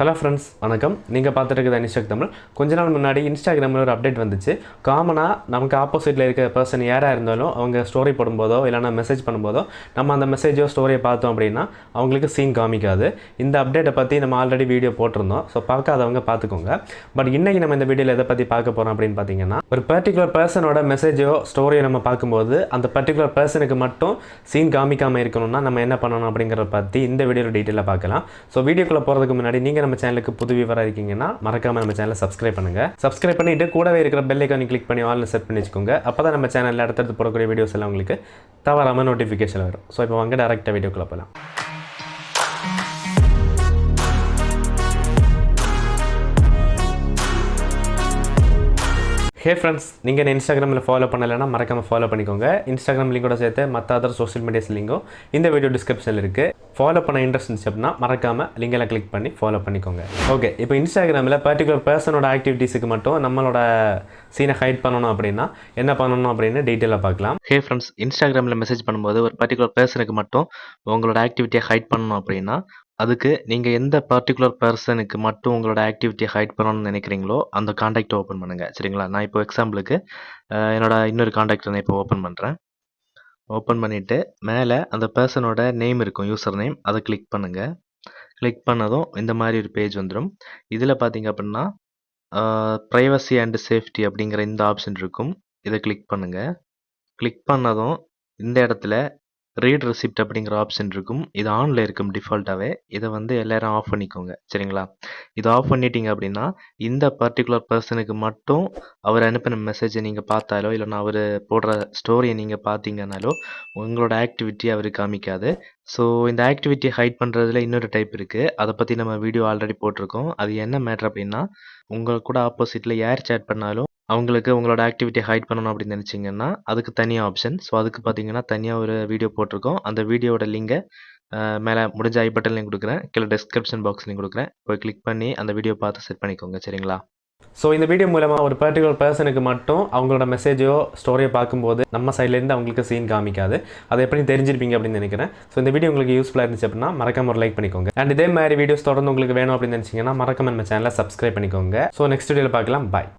Hello friends, வணக்கம். நீங்கள் பார்த்துட்டு இருக்கிறது அனிஷக் தமிழ். கொஞ்ச நாள் முன்னாடி இன்ஸ்டாகிராமில் ஒரு அப்டேட் வந்துச்சு. காமனாக நமக்கு ஆப்போசிட்டில் இருக்கிற பர்சன் யாராக இருந்தாலும் அவங்க ஸ்டோரி போடும்போதோ இல்லைனா மெசேஜ் பண்ணும்போதோ நம்ம அந்த மெசேஜோ ஸ்டோரியை பார்த்தோம் அப்படின்னா அவங்களுக்கு சீன் காமிக்காது. இந்த அப்டேட்டை பற்றி நம்ம ஆல்ரெடி வீடியோ போட்டிருந்தோம். ஸோ பார்க்காதவங்க பார்த்துக்கோங்க. பட் இன்றைக்கி நம்ம இந்த வீடியோவில் எதை பற்றி பார்க்க போகிறோம் அப்படின்னு பார்த்தீங்கன்னா, ஒரு பர்டிகுலர் பர்சனோட மெசேஜோ ஸ்டோரியை நம்ம பார்க்கும்போது அந்த பர்டிகுலர் பர்சனுக்கு மட்டும் சீன் காமிக்காமல் இருக்கணும்னா நம்ம என்ன பண்ணணும் அப்படிங்கிறத பற்றி இந்த வீடியோவில் டீட்டெயிலாக பார்க்கலாம். ஸோ வீடியோக்குள்ளே போகிறதுக்கு முன்னாடி நீங்கள் நம்ம சேனலுக்கு புது வியூவராக இருக்கீங்கன்னா மறக்காமல் நம்ம சேனலை சப்ஸ்கிரைப் பண்ணுங்கள். சப்ஸ்கிரைப் பண்ணிவிட்டு கூடவே இருக்கிற பெல் ஐக்கானை கிளிக் பண்ணி ஆல்னு செட் பண்ணி வச்சுக்கோங்க. அப்போ தான் நம்ம சேனலில் அடுத்தடுத்து போடக்கூடிய வீடியோஸ் எல்லாம் உங்களுக்கு தவறாமல் நோட்டிஃபிகேஷன் வரும். ஸோ இப்போ வாங்க டேரெக்டாக வீடியோக்குள்ளே போகலாம். ஹே ஃப்ரெண்ட்ஸ், நீங்கள் என்ன இன்ஸ்டாகிராமில் ஃபாலோ பண்ணலைன்னா மறக்காமல் ஃபாலோ பண்ணிக்கோங்க. இன்ஸ்டாகிராம் லிங்கோட சேர்த்து மற்ற அதர் சோஷியல் மீடியாஸ் லிங்கும் இந்த வீடியோ டிஸ்கிரிப்ஷனில் இருக்குது. ஃபாலோ பண்ண இன்ட்ரெஸ்ட் இருந்துச்சு அப்படின்னா மறக்காமல் லிங்கெல்லாம் கிளிக் பண்ணி ஃபாலோ பண்ணிக்கோங்க. ஓகே, இப்போ இன்ஸ்டாகிராமில் பர்டிகுலர் பர்சனோட ஆக்டிவிட்டீஸுக்கு மட்டும் நம்மளோட சீனை ஹைட் பண்ணணும் அப்படின்னா என்ன பண்ணணும் அப்படின்னு டீட்டெயிலாக பார்க்கலாம். ஹே ஃப்ரெண்ட்ஸ், இன்ஸ்டாகிராமில் மெசேஜ் பண்ணும்போது ஒரு பர்டிகுலர் பர்சனுக்கு மட்டும் உங்களோட ஆக்டிவிட்டியை ஹைட் பண்ணணும் அப்படின்னா அதுக்கு நீங்கள் எந்த பர்டிகுலர் பர்சனுக்கு மட்டும் உங்களோட ஆக்டிவிட்டியை ஹைட் பண்ணணும்னு நினைக்கிறீங்களோ அந்த காண்டாக்டை ஓப்பன் பண்ணுங்கள். சரிங்களா? நான் இப்போ எக்ஸாம்பிளுக்கு என்னோட இன்னொரு காண்டாக்டை நான் இப்போ ஓப்பன் பண்ணுறேன். ஓப்பன் பண்ணிவிட்டு மேலே அந்த பர்சனோட நேம் இருக்கும், யூசர் நேம், அதை கிளிக் பண்ணுங்கள். கிளிக் பண்ணதும் இந்த மாதிரி ஒரு பேஜ் வந்துடும். இதில் பார்த்தீங்க அப்படின்னா ப்ரைவசி அண்ட் சேஃப்டி அப்படிங்கிற இந்த ஆப்ஷன் இருக்கும். இதை கிளிக் பண்ணுங்கள். கிளிக் பண்ணதும் இந்த இடத்துல ரீட் ரெசிப்ட் அப்படிங்கிற ஆப்ஷன் இருக்கும். இது ஆனில் இருக்கும் டிஃபால்ட்டாகவே. இதை வந்து எல்லோரும் ஆஃப் பண்ணிக்கோங்க. சரிங்களா? இதை ஆஃப் பண்ணிட்டீங்க அப்படின்னா இந்த பர்டிகுலர் பர்சனுக்கு மட்டும் அவர் அனுப்பின மெசேஜை நீங்கள் பார்த்தாலோ இல்லைனா அவர் போடுற ஸ்டோரியை நீங்கள் பார்த்தீங்கன்னாலோ உங்களோட ஆக்டிவிட்டி அவருக்கு காமிக்காது. ஸோ இந்த ஆக்டிவிட்டியை ஹைட் பண்ணுறதுல இன்னொரு டைப் இருக்குது. அதை பற்றி நம்ம வீடியோ ஆல்ரெடி போட்டிருக்கோம். அது என்ன மேட்ரு அப்படின்னா, உங்கள் கூட ஆப்போசிட்டில் யார் சேட் பண்ணாலும் அவங்களுக்கு உங்களோட ஆக்டிவிட்டியை ஹைட் பண்ணணும் அப்படின்னு நினச்சிங்கன்னா அதுக்கு தனியாக ஆப்ஷன். ஸோ அதுக்கு பார்த்தீங்கன்னா தனியாக ஒரு வீடியோ போட்டிருக்கோம். அந்த வீடியோட லிங்கை மேலே முடிஞ்ச ஐ பட்டன்லையும் கொடுக்குறேன், கீழே டிஸ்கிரிப்ஷன் பாக்ஸ்லையும் கொடுக்குறேன். போய் கிளிக் பண்ணி அந்த வீடியோ பார்த்து செட் பண்ணிக்கோங்க. சரிங்களா? ஸோ இந்த வீடியோ மூலமாக ஒரு பர்டிகுலர் பர்சனுக்கு மட்டும் அவங்களோட மெசேஜோ ஸ்டோரியை பார்க்கும்போது நம்ம சைட்லேருந்து அவங்களுக்கு சீன் காமிக்காது. அதை எப்படி தெரிஞ்சிருப்பீங்க அப்படின்னு நினைக்கிறேன். ஸோ இந்த வீடியோ உங்களுக்கு யூஸ்ஃபுல்லாக இருந்துச்சு அப்படின்னா மறக்காம ஒரு லைக் பண்ணிக்கோங்க. அண்ட் இதே மாதிரி வீடியோஸ் தொடர்ந்து உங்களுக்கு வேணும் அப்படின்னு நினச்சிங்கன்னா மறக்காம நம்ம சேனலை சப்ஸ்கிரைப் பண்ணிக்கோங்க. ஸோ நெக்ஸ்ட் வீடியோவில் பார்க்கலாம். பாய்.